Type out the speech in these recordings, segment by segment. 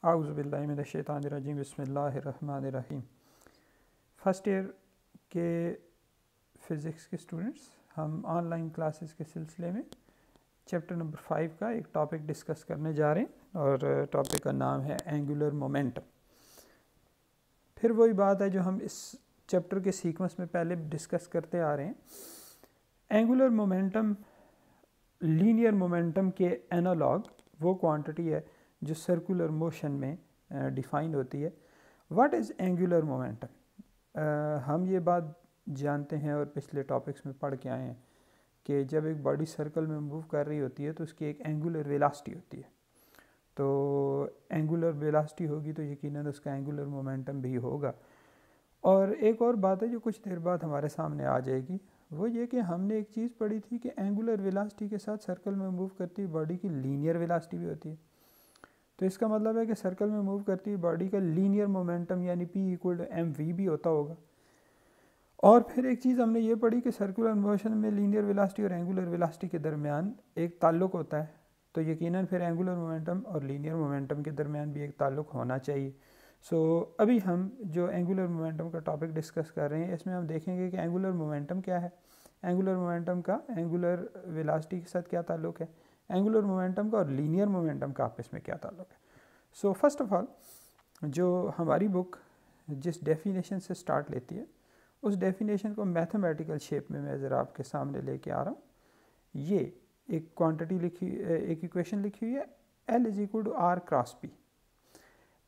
आउज़ुबिल्लाहि मिनश्शैतानिर्रजीम बिस्मिल्लाहिर्रहमानिर्रहीम। First year के physics के स्टूडेंट्स, हम ऑनलाइन क्लासेस के सिलसिले में चैप्टर नंबर 5 का एक टॉपिक डिस्कस करने जा रहे हैं और टॉपिक का नाम है एंगुलर मोमेंटम। फिर वही बात है जो हम इस चैप्टर के सीक्वेंस में पहले डिस्कस करते आ रहे हैं। एंगुलर मोमेंटम लीनियर मोमेंटम के एनालॉग वो क्वांटिटी है जो सर्कुलर मोशन में डिफ़ाइन होती है। What is angular momentum? हम ये बात जानते हैं और पिछले टॉपिक्स में पढ़ के आए हैं कि जब एक बॉडी सर्कल में मूव कर रही होती है तो उसकी एक एंगुलर वेलोसिटी होती है। तो एंगुलर वेलोसिटी होगी तो यकीनन उसका एंगुलर मोमेंटम भी होगा। और एक और बात है जो कुछ देर बाद हमारे सामने आ जाएगी, वो ये कि हमने एक चीज़ पढ़ी थी कि एंगुलर वेलोसिटी के साथ सर्कल में मूव करती हुई बॉडी की लीनियर वेलोसिटी भी होती है। तो इसका मतलब है कि सर्कल में मूव करती हुई बॉडी का लीनियर मोमेंटम यानी P=mv भी होता होगा। और फिर एक चीज़ हमने ये पढ़ी कि सर्कुलर मोशन में लीनियर वेलोसिटी और एंगुलर वेलोसिटी के दरमियान एक ताल्लुक़ होता है, तो यकीनन फिर एंगुलर मोमेंटम और लीनियर मोमेंटम के दरमियान भी एक ताल्लुक़ होना चाहिए। अभी हम जो एंगुलर मोमेंटम का टॉपिक डिस्कस कर रहे हैं इसमें हम देखेंगे कि एंगुलर मोमेंटम क्या है, एंगुलर मोमेंटम का एंगुलर वेलोसिटी के साथ क्या ताल्लुक़ है, एंगुलर मोमेंटम का और लीनियर मोमेंटम का आपस में क्या ताल्लुक़ है। फर्स्ट ऑफ ऑल, जो हमारी बुक जिस डेफिनेशन से स्टार्ट लेती है उस डेफिनेशन को मैथमेटिकल शेप में मैं ज़रा आपके सामने लेके आ रहा हूँ। ये एक क्वांटिटी लिखी, एक इक्वेशन लिखी हुई है, L=R×P।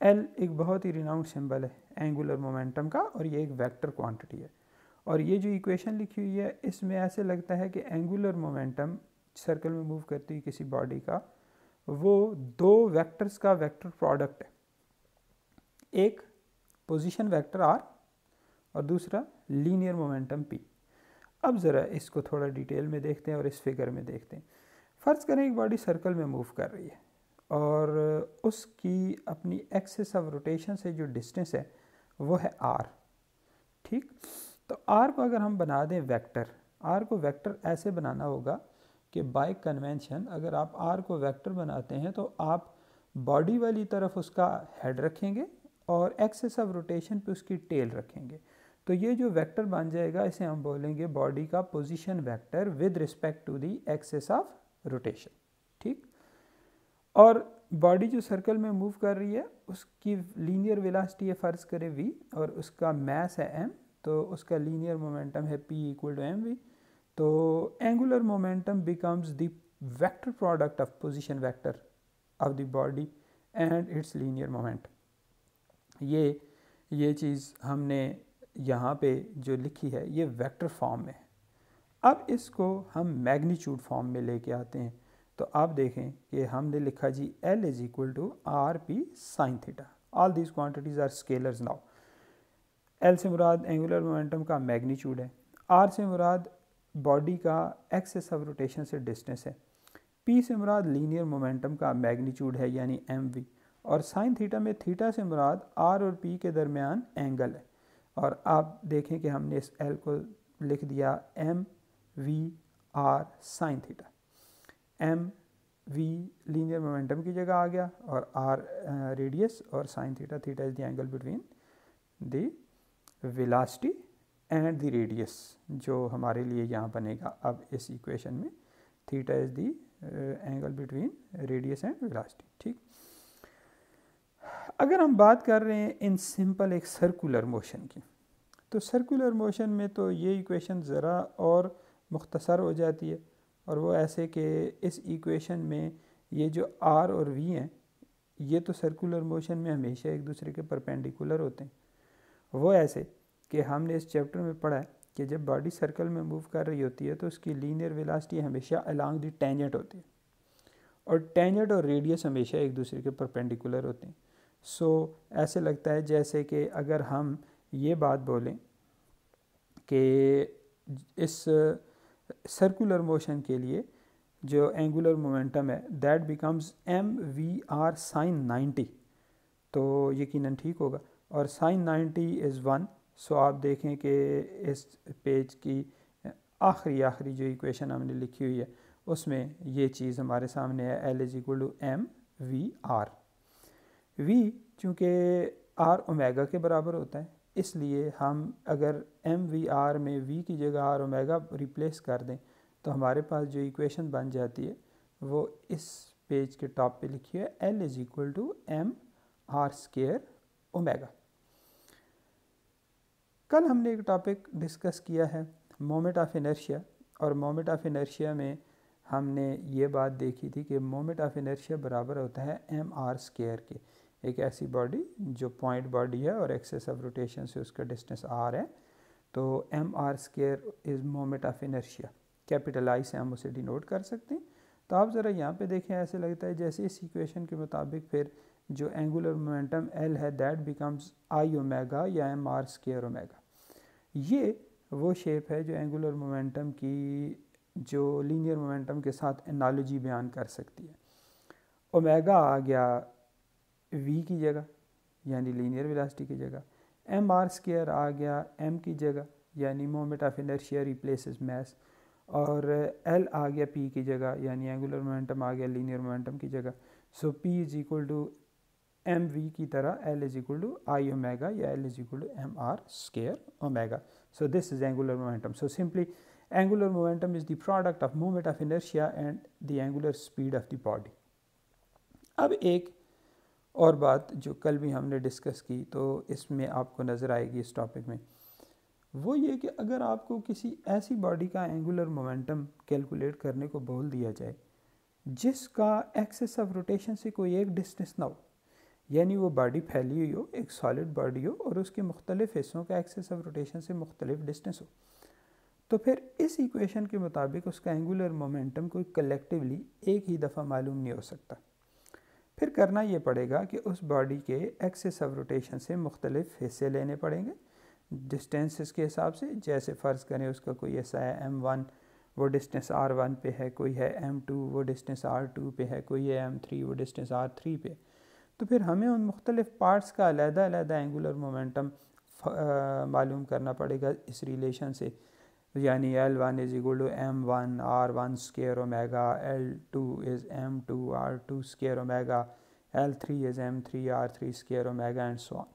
L एक बहुत ही रिनाउंड सिंबल है एंगुलर मोमेंटम का और ये एक वेक्टर क्वांटिटी है। और ये जो इक्वेशन लिखी हुई है इसमें ऐसे लगता है कि एंगुलर मोमेंटम सर्कल में मूव करती हुई किसी बॉडी का वो दो वेक्टर्स का वेक्टर प्रोडक्ट है, एक पोजीशन वेक्टर r और दूसरा लीनियर मोमेंटम p। अब ज़रा इसको थोड़ा डिटेल में देखते हैं और इस फिगर में देखते हैं। फ़र्ज़ करें एक बॉडी सर्कल में मूव कर रही है और उसकी अपनी एक्सिस ऑफ रोटेशन से जो डिस्टेंस है वो है r। ठीक, तो r को अगर हम बना दें वेक्टर, r को वेक्टर ऐसे बनाना होगा कि बाय कन्वेंशन अगर आप r को वेक्टर बनाते हैं तो आप बॉडी वाली तरफ उसका हेड रखेंगे और एक्सिस ऑफ रोटेशन पे उसकी टेल रखेंगे। तो ये जो वेक्टर बन जाएगा इसे हम बोलेंगे बॉडी का position vector with respect to the axis of rotation. ठीक, और बॉडी जो सर्कल में मूव कर रही है उसकी लीनियर वेलोसिटी है फ़र्ज़ करें v और उसका मास है m, तो उसका लीनियर मोमेंटम है P=mv। तो angular momentum becomes the vector product of position vector of the body and it's linear momentum. ये चीज़ हमने यहाँ पे जो लिखी है ये वेक्टर फॉर्म में है। अब इसको हम मैग्नीट्यूड फॉर्म में लेके आते हैं तो आप देखें कि हमने लिखा जी L=RP sin theta. All these quantities are scalars now. L से मुराद एंगुलर मोमेंटम का मैग्नीट्यूड है, R से मुराद बॉडी का एक्सिस ऑफ रोटेशन से डिस्टेंस है, P से मुराद लीनियर मोमेंटम का मैग्नीट्यूड है यानी mv, और साइन थीटा में थीटा से मुराद R और P के दरमियान एंगल है। और आप देखें कि हमने इस L को लिख दिया mv/r sine theta. mv linear momentum की जगह आ गया और r रेडियस और sine theta, theta is the angle between the velocity and the radius जो हमारे लिए यहाँ बनेगा। अब इस इक्वेशन में theta is the angle between radius and velocity. ठीक, अगर हम बात कर रहे हैं इन सिंपल एक सर्कुलर मोशन की, तो सर्कुलर मोशन में तो ये इक्वेशन ज़रा और मुख्तसर हो जाती है और वो ऐसे कि इस इक्वेशन में ये जो r और v हैं ये तो सर्कुलर मोशन में हमेशा एक दूसरे के परपेंडिकुलर होते हैं। वो ऐसे कि हमने इस चैप्टर में पढ़ा है कि जब बॉडी सर्कल में मूव कर रही होती है तो उसकी लीनियर वेलोसिटी हमेशा अलोंग द टेंजेंट होती है और टेंजेंट और रेडियस हमेशा एक दूसरे के परपेंडिकुलर होते हैं। ऐसे लगता है जैसे कि अगर हम ये बात बोलें कि इस सर्कुलर मोशन के लिए जो एंगुलर मोमेंटम है दैट बिकम्स mv/r sin 90, तो यकीनन ठीक होगा। और sin 90 इज़ 1। आप देखें कि इस पेज की आखिरी जो इक्वेशन हमने लिखी हुई है उसमें ये चीज़ हमारे सामने है L=mv/r। v चूँकि r ओमेगा के बराबर होता है, इसलिए हम अगर एम वी आर में v की जगह r ओमेगा रिप्लेस कर दें तो हमारे पास जो इक्वेशन बन जाती है वो इस पेज के टॉप पे लिखी है, L is equal to M R square omega. कल हमने एक टॉपिक डिस्कस किया है मोमेंट ऑफ इनर्शिया, और मोमेंट ऑफ इनर्शिया में हमने ये बात देखी थी कि मोमेंट ऑफ इनर्शिया बराबर होता है एम आर स्केयर के। एक ऐसी बॉडी जो पॉइंट बॉडी है और एक्सेस ऑफ रोटेशन से उसका डिस्टेंस आर है, तो M R square is moment of inertia. Capital I से हम उसे डिनोट कर सकते हैं। तो आप ज़रा यहाँ पे देखें, ऐसे लगता है जैसे इस इक्वेशन के मुताबिक फिर जो एंगुलर मोमेंटम एल है दैट बिकम्स आई ओमेगा या एम आर स्केयर ओमेगा। ये वो शेप है जो एंगुलर मोमेंटम की जो लीनियर मोमेंटम के साथ एनालॉजी बयान कर सकती है। ओमेगा आ गया v की जगह यानी लीनियर वेलोसिटी की जगह, एम आर स्केयर आ गया m की जगह यानी moment of inertia replaces mass, और l आ गया p की जगह यानी एंगुलर मोमेंटम आ गया लीनियर मोमेंटम की जगह। So p is equal to M V की तरह L is equal to I omega या L is equal to M R square omega. So this is angular momentum. So simply angular momentum is the product of moment of inertia and the angular speed of the body. अब एक और बात जो कल भी हमने discuss की, तो इसमें आपको नज़र आएगी इस टॉपिक में, वो ये कि अगर आपको किसी ऐसी बॉडी का एंगुलर मोमेंटम कैलकुलेट करने को बोल दिया जाए जिसका एक्सेस ऑफ रोटेशन से कोई एक डिस्टेंस ना हो, यानी वो बॉडी फैली हुई हो, एक सॉलिड बॉडी हो और उसके मुख्तलिफ हिस्सों का एक्सेस ऑफ रोटेशन से मुख्तलिफ डिस्टेंस हो, तो फिर इस इक्वेशन के मुताबिक उसका एंगुलर मोमेंटम कोई कलेक्टिवली एक ही दफ़ा मालूम नहीं हो सकता। फिर करना ये पड़ेगा कि उस बॉडी के एक्सेस ऑफ रोटेशन से मुख्तलिफ हिस्से लेने पड़ेंगे डिस्टेंसेस के हिसाब से। जैसे फ़र्ज़ करें उसका कोई ऐसा है m1 वो डिस्टेंस r1 पे है, कोई है m2 वो डिस्टेंस r2 पे है, कोई है m3 वो डिस्टेंस r3 पे। तो फिर हमें उन मुख्तलिफ पार्ट्स का अलग-अलग एंगुलर मोमेंटम मालूम करना पड़ेगा इस रिलेशन से, यानी L1 is equal to M1 R1 square omega, L2 is M2 R2 square omega, L3 is M3 R3 square omega and so on.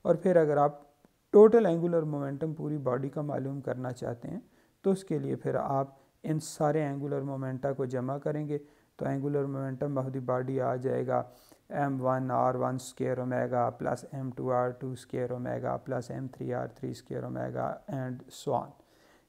और फिर अगर आप टोटल एंगुलर मोमेंटम पूरी बॉडी का मालूम करना चाहते हैं तो उसके लिए फिर आप इन सारे एंगुलर मोमेंटा को जमा करेंगे, तो angular momentum of the body आ जाएगा M1 R1 square omega plus M2 R2 square omega plus M3 R3 square omega and so on.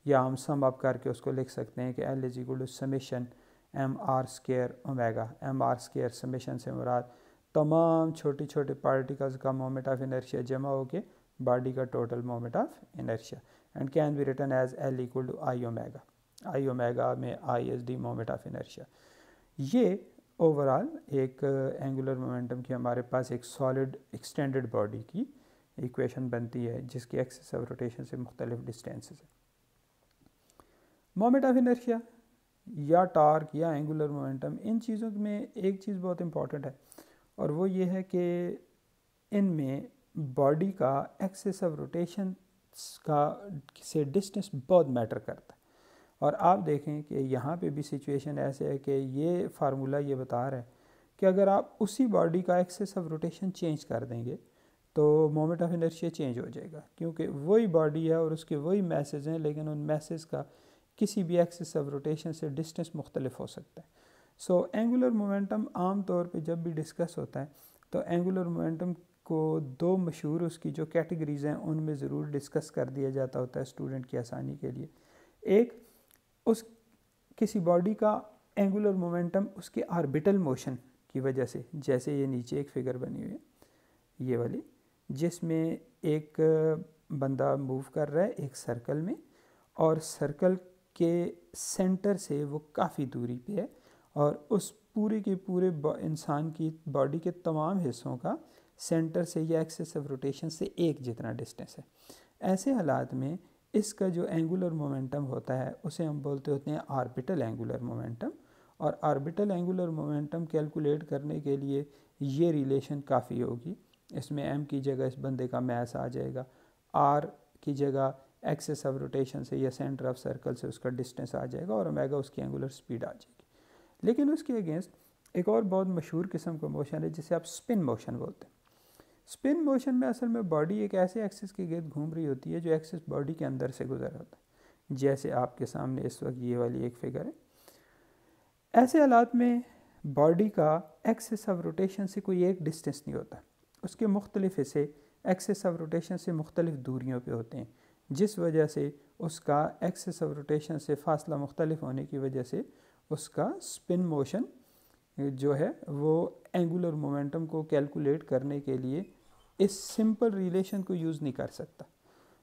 या हम सम अप करके उसको लिख सकते हैं कि L is equal to summation M R square omega. M R square summation से मुराद तमाम छोटी छोटे पार्टिकल्स का मोमेंट ऑफ इनर्शिया जमा होके बॉडी का total moment of inertia, and can be written as L equal to I omega. I omega में I is the moment of inertia. ये ओवरऑल एक एंगुलर मोमेंटम की हमारे पास एक सॉलिड एक्सटेंडेड बॉडी की इक्वेशन बनती है जिसकी एक्सिस ऑफ रोटेशन से मुख्तलिफ डिस्टेंसेस है। मोमेंट ऑफ इनर्शिया या टॉर्क या एंगुलर मोमेंटम, इन चीज़ों में एक चीज़ बहुत इंपॉर्टेंट है और वो ये है कि इनमें बॉडी का एक्सिस ऑफ रोटेशन का से डिस्टेंस बहुत मैटर करता है। और आप देखें कि यहाँ पे भी सिचुएशन ऐसे है कि ये फार्मूला ये बता रहा है कि अगर आप उसी बॉडी का एक्सिस ऑफ रोटेशन चेंज कर देंगे तो मोमेंट ऑफ इनर्शिया चेंज हो जाएगा, क्योंकि वही बॉडी है और उसके वही मैसेज हैं, लेकिन उन मैसेज का किसी भी एक्सिस ऑफ रोटेशन से डिस्टेंस मुख्तलिफ हो सकता है। सो एंगुलर मोमेंटम आम तौर पे जब भी डिस्कस होता है तो एंगुलर मोमेंटम को दो मशहूर उसकी जो कैटेगरीज़ हैं उनमें ज़रूर डिस्कस कर दिया जाता होता है स्टूडेंट की आसानी के लिए। एक, उस किसी बॉडी का एंगुलर मोमेंटम उसके ऑर्बिटल मोशन की वजह से, जैसे ये नीचे एक फिगर बनी हुई है ये वाली, जिसमें एक बंदा मूव कर रहा है एक सर्कल में और सर्कल के सेंटर से वो काफ़ी दूरी पे है और उस पूरे के पूरे इंसान की बॉडी के तमाम हिस्सों का सेंटर से या एक्सिस ऑफ रोटेशन से एक जितना डिस्टेंस है। ऐसे हालात में इसका जो एंगुलर मोमेंटम होता है उसे हम बोलते होते हैं ऑर्बिटल एंगुलर मोमेंटम। और ऑर्बिटल एंगुलर मोमेंटम कैलकुलेट करने के लिए ये रिलेशन काफ़ी होगी। इसमें m की जगह इस बंदे का मैस आ जाएगा, r की जगह एक्सिस ऑफ रोटेशन से या सेंटर ऑफ सर्कल से उसका डिस्टेंस आ जाएगा और ओमेगा उसकी एंगुलर स्पीड आ जाएगी। लेकिन उसके अगेंस्ट एक और बहुत मशहूर किस्म का मोशन है जिसे आप स्पिन मोशन बोलते हैं। स्पिन मोशन में असल में बॉडी एक ऐसे एक्सिस के गिर्द घूम रही होती है जो एक्सिस बॉडी के अंदर से गुजर होता है, जैसे आपके सामने इस वक्त ये वाली एक फिगर है। ऐसे हालात में बॉडी का एक्सिस ऑफ रोटेशन से कोई एक डिस्टेंस नहीं होता, उसके मुख्तलिफ हिस्से एक्सिस ऑफ रोटेशन से मुख्तलिफ दूरियों पे होते हैं, जिस वजह से उसका एक्सिस ऑफ रोटेशन से फासला मुख्तलिफ होने की वजह से उसका स्पिन मोशन जो है वो एंगुलर मोमेंटम को कैलकुलेट करने के लिए इस सिंपल रिलेशन को यूज़ नहीं कर सकता,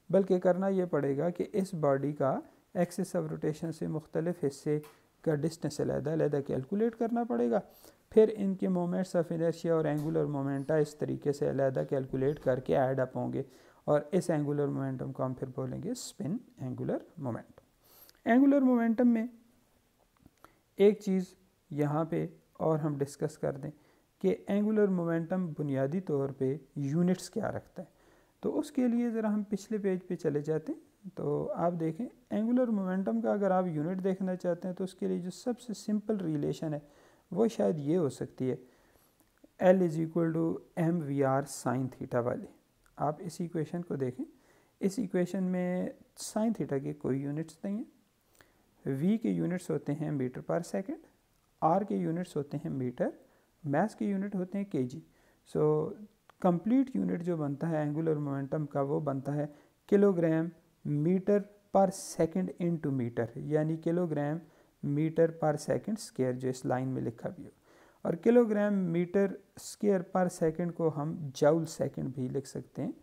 बल्कि करना ये पड़ेगा कि इस बॉडी का एक्सिस ऑफ रोटेशन से मुख्तलिफ हिस्से का डिस्टेंस अलग-अलग कैलकुलेट करना पड़ेगा। फिर इनके मोमेंट्स ऑफ इनर्शिया और एंगुलर मोमेंटा इस तरीके से अलग कैलकुलेट करके ऐड अप होंगे और इस एंगुलर मोमेंटम को हम फिर बोलेंगे spin angular momentum. Angular momentum में एक चीज़ यहाँ पे और हम डिस्कस कर दें कि एंगुलर मोमेंटम बुनियादी तौर पे यूनिट्स क्या रखता है। तो उसके लिए ज़रा हम पिछले पेज पे चले जाते हैं। तो आप देखें एंगुलर मोमेंटम का अगर आप यूनिट देखना चाहते हैं तो उसके लिए जो सबसे सिंपल रिलेशन है वो शायद ये हो सकती है, L is equal to M V R sine theta वाली। आप इस इक्वेशन को देखें, इस इक्वेशन में साइन थीटा के कोई यूनिट्स नहीं हैं, V के यूनिट्स होते हैं मीटर पर सेकेंड, R के यूनिट्स होते हैं मीटर, मास के यूनिट होते हैं kg। सो कंप्लीट यूनिट जो बनता है एंगुलर मोमेंटम का वो बनता है किलोग्राम मीटर पर सेकंड इनटू मीटर, यानी किलोग्राम मीटर पर सेकंड स्क्वायर जो इस लाइन में लिखा भी हो, और किलोग्राम मीटर स्क्वायर पर सेकंड को हम जूल सेकंड भी लिख सकते हैं,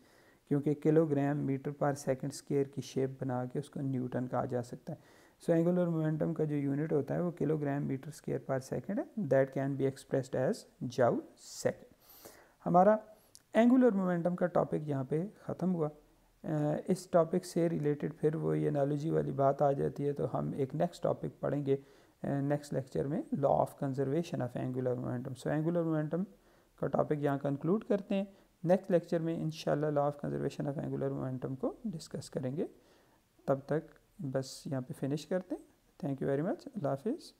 क्योंकि किलोग्राम मीटर पर सेकंड स्क्वायर की शेप बना के उसको न्यूटन कहा जा सकता है। सो एंगुलर मोमेंटम का जो यूनिट होता है वो किलोग्राम मीटर स्क्वायर पर सेकंड है, that can be expressed as joule second. हमारा एंगुलर मोमेंटम का टॉपिक यहाँ पे ख़त्म हुआ। इस टॉपिक से रिलेटेड फिर वो ये एनालॉजी वाली बात आ जाती है, तो हम एक नेक्स्ट टॉपिक पढ़ेंगे नेक्स्ट लेक्चर में, law of conservation of angular momentum. So angular momentum का टॉपिक यहाँ कंक्लूड करते हैं। नेक्स्ट लेक्चर में इंशाल्लाह law of conservation of angular momentum को डिस्कस करेंगे। तब तक बस यहाँ पे फिनिश करते हैं। Thank you very much. अल्लाह हाफिज़।